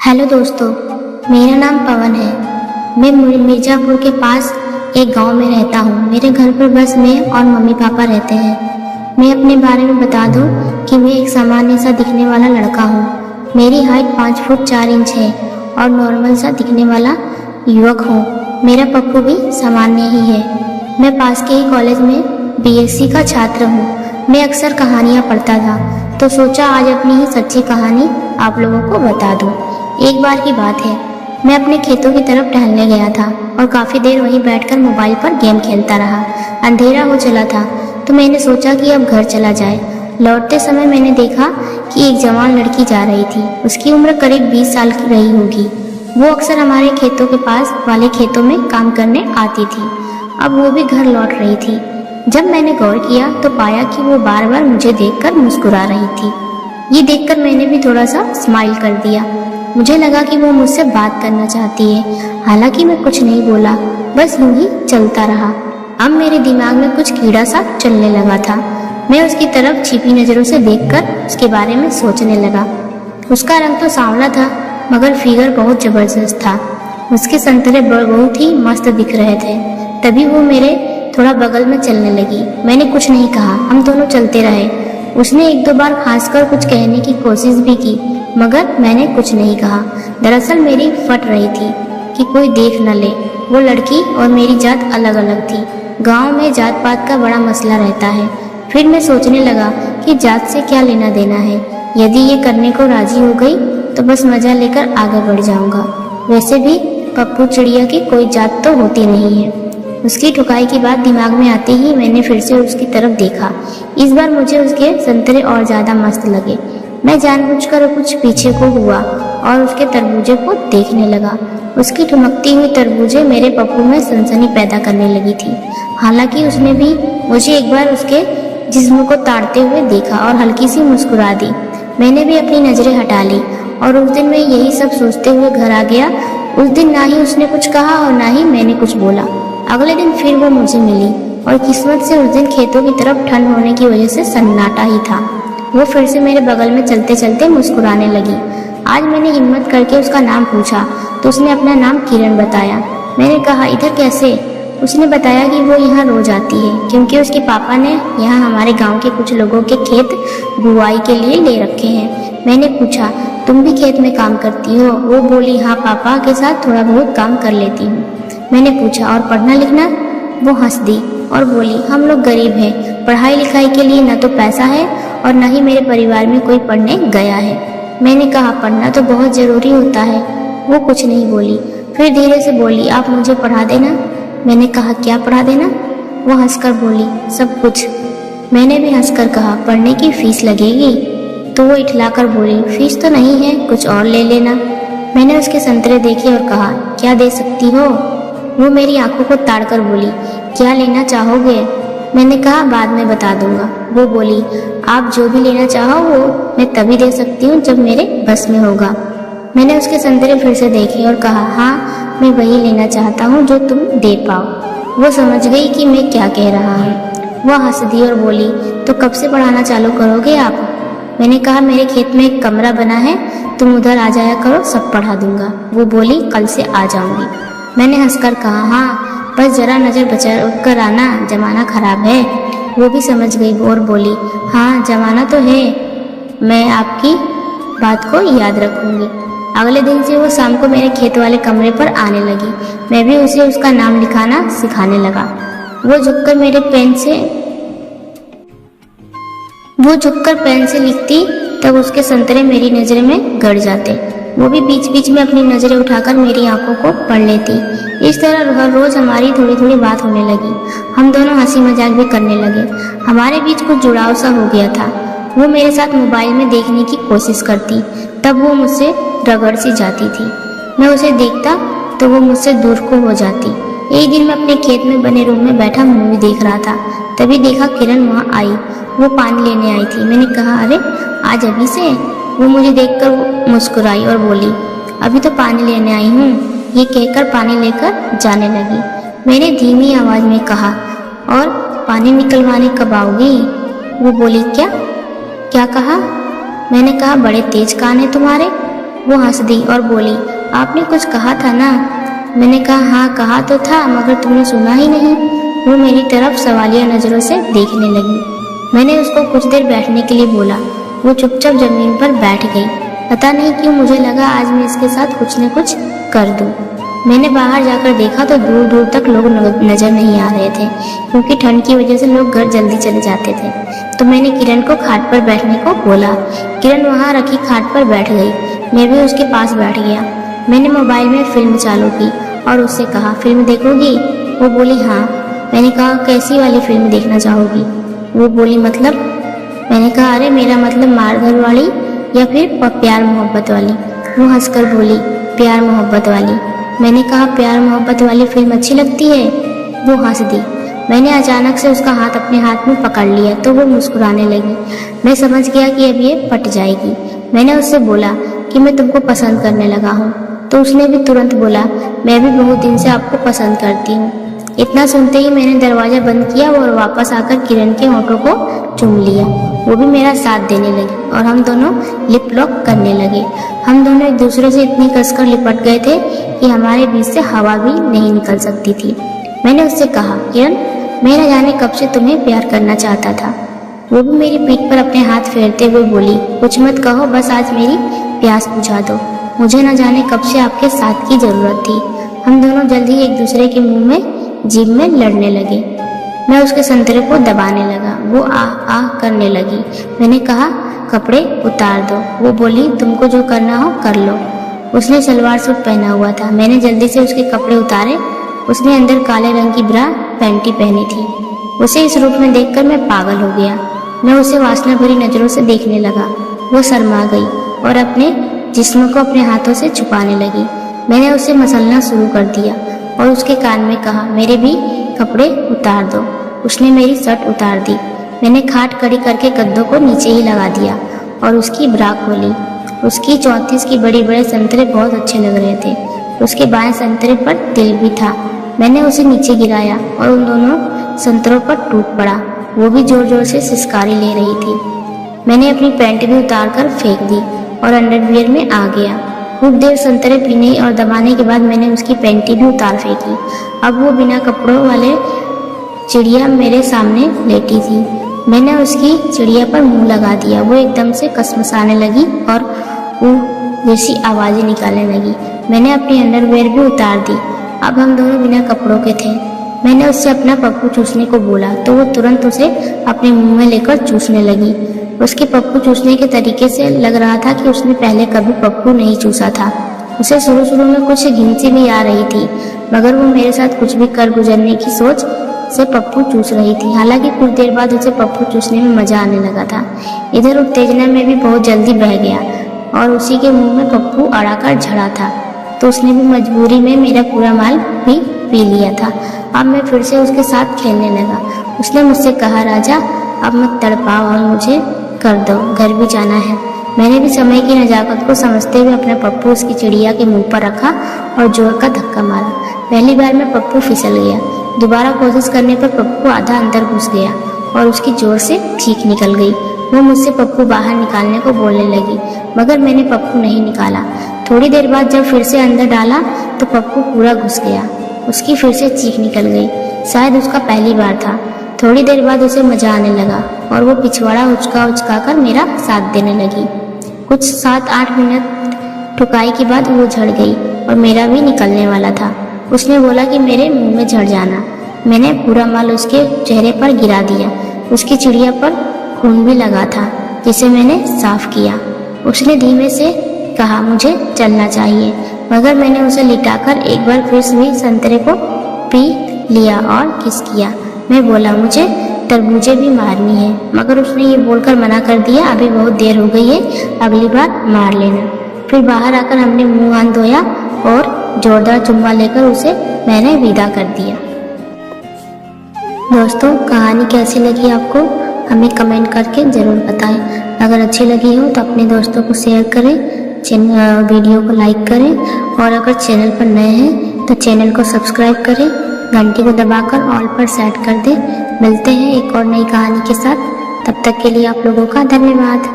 Hello दोस्तों, मेरा नाम पवन है। मैं मिर्ज़ापुर के पास एक गांव में रहता हूँ। मेरे घर पर बस मैं और मम्मी पापा रहते हैं। मैं अपने बारे में बता दूँ कि मैं एक सामान्य सा दिखने वाला लड़का हूँ। मेरी हाइट 5 फुट 4 इंच है और नॉर्मल सा दिखने वाला युवक हूँ। मेरा पप्पू भी सामान्य ही है। मैं पास के ही कॉलेज में बीएससी का छात्र हूँ। मैं अक्सर कहानियाँ पढ़ता था तो सोचा आज अपनी ही सच्ची कहानी आप लोगों को बता दूँ। एक बार की बात है, मैं अपने खेतों की तरफ टहलने गया था और काफ़ी देर वहीं बैठकर मोबाइल पर गेम खेलता रहा। अंधेरा हो चला था तो मैंने सोचा कि अब घर चला जाए। लौटते समय मैंने देखा कि एक जवान लड़की जा रही थी। उसकी उम्र करीब 20 साल की रही होगी। वो अक्सर हमारे खेतों के पास वाले खेतों में काम करने आती थी। अब वो भी घर लौट रही थी। जब मैंने गौर किया तो पाया कि वो बार बार मुझे देखकर मुस्कुरा रही थी। ये देखकर मैंने भी थोड़ा सा स्माइल कर दिया। मुझे लगा कि वो मुझसे बात करना चाहती है। हालांकि मैं कुछ नहीं बोला, बस यूं ही चलता रहा। अब मेरे दिमाग में कुछ कीड़ा सा चलने लगा था। मैं उसकी तरफ छिपी नजरों से देखकर उसके बारे में सोचने लगा। उसका रंग तो सांवला था मगर फिगर बहुत जबरदस्त था। उसके संतरे बहुत ही मस्त दिख रहे थे। तभी वो मेरे थोड़ा बगल में चलने लगी। मैंने कुछ नहीं कहा, हम दोनों चलते रहे। उसने एक दो बार खांसकर कुछ कहने की कोशिश भी की मगर मैंने कुछ नहीं कहा। दरअसल मेरी फट रही थी कि कोई देख न ले। वो लड़की और मेरी जात अलग अलग थी। गांव में जात पात का बड़ा मसला रहता है। फिर मैं सोचने लगा कि जात से क्या लेना देना है। यदि ये करने को राजी हो गई तो बस मजा लेकर आगे बढ़ जाऊंगा। वैसे भी पप्पू चिड़िया की कोई जात तो होती नहीं है। उसकी ठुकाई की बात दिमाग में आते ही मैंने फिर से उसकी तरफ देखा। इस बार मुझे उसके संतरे और ज्यादा मस्त लगे। मैं जानबूझकर कुछ पीछे को हुआ और उसके तरबूजे को देखने लगा। उसकी ठुमकती हुई तरबूजे मेरे पप्पू में सनसनी पैदा करने लगी थी। हालांकि उसने भी मुझे एक बार उसके जिस्म को ताड़ते हुए देखा और हल्की सी मुस्कुरा दी। मैंने भी अपनी नजरें हटा ली और उस दिन मैं यही सब सोचते हुए घर आ गया। उस दिन ना ही उसने कुछ कहा और ना ही मैंने कुछ बोला। अगले दिन फिर वो मुझे मिली और किस्मत से उस दिन खेतों की तरफ ठंड होने की वजह से सन्नाटा ही था। वो फिर से मेरे बगल में चलते चलते मुस्कुराने लगी। आज मैंने हिम्मत करके उसका नाम पूछा तो उसने अपना नाम किरण बताया। मैंने कहा इधर कैसे? उसने बताया कि वो यहाँ रोज आती है क्योंकि उसके पापा ने यहाँ हमारे गांव के कुछ लोगों के खेत बुआई के लिए ले रखे हैं। मैंने पूछा तुम भी खेत में काम करती हो? वो बोली हाँ, पापा के साथ थोड़ा बहुत काम कर लेती हूँ। मैंने पूछा और पढ़ना लिखना? वो हंस दी और बोली हम लोग गरीब हैं, पढ़ाई लिखाई के लिए न तो पैसा है और न ही मेरे परिवार में कोई पढ़ने गया है। मैंने कहा पढ़ना तो बहुत जरूरी होता है। वो कुछ नहीं बोली, फिर धीरे से बोली आप मुझे पढ़ा देना। मैंने कहा क्या पढ़ा देना? वो हंसकर बोली सब कुछ। मैंने भी हंसकर कहा पढ़ने की फीस लगेगी? तो वो इठलाकर बोली फीस तो नहीं है, कुछ और ले लेना। मैंने उसके संतरे देखे और कहा क्या दे सकती हो? वो मेरी आंखों को ताड़कर बोली क्या लेना चाहोगे? मैंने कहा बाद में बता दूंगा। वो बोली आप जो भी लेना चाहो वो मैं तभी दे सकती हूँ जब मेरे बस में होगा। मैंने उसके संतरे फिर से देखे और कहा हाँ, मैं वही लेना चाहता हूँ जो तुम दे पाओ। वो समझ गई कि मैं क्या कह रहा हूँ। वह हंस दी और बोली तो कब से पढ़ाना चालू करोगे आप? मैंने कहा मेरे खेत में एक कमरा बना है, तुम उधर आ जाया करो, सब पढ़ा दूंगा। वो बोली कल से आ जाऊंगी। मैंने हंसकर कहा हाँ, बस जरा नजर बचा कर आना, जमाना खराब है। वो भी समझ गई और बोली हाँ जमाना तो है, मैं आपकी बात को याद रखूंगी। अगले दिन से वो शाम को मेरे खेत वाले कमरे पर आने लगी। मैं भी उसे उसका नाम लिखाना सिखाने लगा। वो झुककर पेन से लिखती तब उसके संतरे मेरी नजर में गड़ जाते। वो भी बीच बीच में अपनी नजरें उठाकर मेरी आंखों को पढ़ लेती। इस तरह हर रोज हमारी थोड़ी थोड़ी बात होने लगी। हम दोनों हंसी मजाक भी करने लगे। हमारे बीच कुछ जुड़ाव सा हो गया था। वो मेरे साथ मोबाइल में देखने की कोशिश करती, तब वो मुझसे रगड़ सी जाती थी। मैं उसे देखता तो वो मुझसे दूर को हो जाती। एक दिन मैं अपने खेत में बने रूम में बैठा मूवी देख रहा था, तभी देखा किरण वहाँ आई। वो पानी लेने आई थी। मैंने कहा अरे आज अभी से? वो मुझे देखकर मुस्कुराई और बोली अभी तो पानी लेने आई हूँ। ये कहकर पानी लेकर जाने लगी। मैंने धीमी आवाज में कहा और पानी निकलवाने कब आओगी? वो बोली क्या कहा? मैंने कहा बड़े तेज कान है तुम्हारे। वो हंस दी और बोली, आपने कुछ कहा था ना? मैंने कहा, हाँ कहा तो था, मगर तुमने सुना ही नहीं। वो मेरी तरफ सवालिया नजरों से देखने लगी। मैंने उसको कुछ देर बैठने के लिए बोला। वो चुपचाप जमीन पर बैठ गई। पता नहीं क्यों मुझे लगा आज मैं इसके साथ कुछ न कुछ कर दूं। मैंने बाहर जाकर देखा तो दूर दूर तक लोग नजर नहीं आ रहे थे, क्योंकि ठंड की वजह से लोग घर जल्दी चले जाते थे। तो मैंने किरण को खाट पर बैठने को बोला। किरण वहां रखी खाट पर बैठ गई। मैं भी उसके पास बैठ गया। मैंने मोबाइल में फिल्म चालू की और उससे कहा, फिल्म देखोगी? वो बोली, हाँ। मैंने कहा, कैसी वाली फिल्म देखना चाहोगी? वो बोली, मतलब? मैंने कहा, अरे मेरा मतलब मारधर वाली या फिर प्यार मोहब्बत वाली? वो हंसकर बोली, प्यार मोहब्बत वाली। मैंने कहा, प्यार मोहब्बत वाली फिल्म अच्छी लगती है? वो हंस दी। मैंने अचानक से उसका हाथ अपने हाथ में पकड़ लिया तो वो मुस्कुराने लगी। मैं समझ गया कि अब ये पट जाएगी। मैंने उससे बोला कि मैं तुमको पसंद करने लगा हूँ। तो उसने भी तुरंत बोला, मैं भी बहुत दिन से आपको पसंद करती हूँ। इतना सुनते ही मैंने दरवाजा बंद किया और वापस आकर किरण के होठों को चूम लिया। वो भी मेरा साथ देने लगी और हम दोनों लिप लॉक करने लगे। हम दोनों एक दूसरे से इतनी कसकर लिपट गए थे कि हमारे बीच से हवा भी नहीं निकल सकती थी। मैंने उससे कहा, किरण, मैं न जाने कब से तुम्हें प्यार करना चाहता था। वो भी मेरी पीठ पर अपने हाथ फेरते हुए बोली, कुछ मत कहो, बस आज मेरी प्यास बुझा दो। मुझे न जाने कब से आपके साथ की जरूरत थी। हम दोनों जल्द ही एक दूसरे के मुंह में जीभ में लड़ने लगे। मैं उसके संतरे को दबाने लगा। वो आह आह करने लगी। मैंने कहा, कपड़े उतार दो। वो बोली, तुमको जो करना हो कर लो। उसने सलवार सूट पहना हुआ था। मैंने जल्दी से उसके कपड़े उतारे। उसने अंदर काले रंग की ब्रा पैंटी पहनी थी। उसे इस रूप में देखकर मैं पागल हो गया। मैं उसे वासना भरी नजरों से देखने लगा। वो शर्मा गई और अपने जिस्म को अपने हाथों से छुपाने लगी। मैंने उसे मसलना शुरू कर दिया और उसके कान में कहा, मेरे भी कपड़े उतार दो। उसने मेरी शर्ट उतार दी। मैंने खाट कड़ी करके गद्दों को नीचे ही लगा दिया और उसकी ब्रा खोली। उसकी 34 की बड़ी बड़े संतरे बहुत अच्छे लग रहे थे। उसके बाएं संतरे पर तिल भी था। मैंने उसे नीचे गिराया और उन दोनों संतरों पर टूट पड़ा। वो भी जोर जोर से सिसकारी ले रही थी। मैंने अपनी पैंट भी उतार कर फेंक दी और अंडरवियर में आ गया। खूब देर संतरे पीने और दबाने के बाद मैंने उसकी पैंटी भी उतार फेंकी। अब वो बिना कपड़ों वाले चिड़िया मेरे सामने लेटी थी। मैंने उसकी चिड़िया पर मुंह लगा दिया। वो एकदम से कसमसाने लगी और वो जैसी आवाजें निकालने लगी। मैंने अपनी अंडरवेयर भी उतार दी। अब हम दोनों बिना कपड़ों के थे। मैंने उससे अपना पप्पू चूसने को बोला तो वो तुरंत उसे अपने मुंह में लेकर चूसने लगी। उसके पप्पू चूसने के तरीके से लग रहा था कि उसने पहले कभी पप्पू नहीं चूसा था। उसे शुरू में कुछ घिनसी भी आ रही थी, मगर वो मेरे साथ कुछ भी कर गुजरने की सोच से पप्पू चूस रही थी। हालांकि कुछ देर बाद उसे पप्पू चूसने में मजा आने लगा था। इधर उत्तेजना में भी बहुत जल्दी बह गया और उसी के मुंह में पप्पू अड़ाकर झड़ा था, तो उसने भी मजबूरी में मेरा पूरा माल भी पी लिया था। अब मैं फिर से उसके साथ खेलने लगा। उसने मुझसे कहा, राजा अब मत तड़पाओ और मुझे कर दो, घर भी जाना है। मैंने भी समय की नजाकत को समझते हुए अपना पप्पू उसकी चिड़िया के मुंह पर रखा और जोर का धक्का मारा। पहली बार में पप्पू फिसल गया। दोबारा कोशिश करने पर पप्पू आधा अंदर घुस गया और उसकी जोर से चीख निकल गई। वो मुझसे पप्पू बाहर निकालने को बोलने लगी, मगर मैंने पप्पू नहीं निकाला। थोड़ी देर बाद जब फिर से अंदर डाला तो पप्पू पूरा घुस गया। उसकी फिर से चीख निकल गई। शायद उसका पहली बार था। थोड़ी देर बाद उसे मजा आने लगा और वो पिछवाड़ा उचका कर मेरा साथ देने लगी। कुछ 7-8 मिनट ठुकाई के बाद वो झड़ गई और मेरा भी निकलने वाला था। उसने बोला कि मेरे मुंह में झड़ जाना। मैंने पूरा माल उसके चेहरे पर गिरा दिया। उसकी चिड़िया पर खून भी लगा था, जिसे मैंने साफ किया। उसने धीमे से कहा, मुझे चलना चाहिए, मगर मैंने उसे लिटाकर एक बार फिर से संतरे को पी लिया और किस किया। मैं बोला, मुझे तरबूजे भी मारनी है, मगर उसने ये बोलकर मना कर दिया, अभी बहुत देर हो गई है, अगली बार मार लेना। फिर बाहर आकर हमने मुंह हाथ धोया और जोरदार चुम्मा लेकर उसे मैंने विदा कर दिया। दोस्तों, कहानी कैसी लगी आपको हमें कमेंट करके ज़रूर बताएं। अगर अच्छी लगी हो तो अपने दोस्तों को शेयर करें, वीडियो को लाइक करें और अगर चैनल पर नए हैं तो चैनल को सब्सक्राइब करें, घंटी को दबाकर ऑल पर सेट कर दें। मिलते हैं एक और नई कहानी के साथ। तब तक के लिए आप लोगों का धन्यवाद।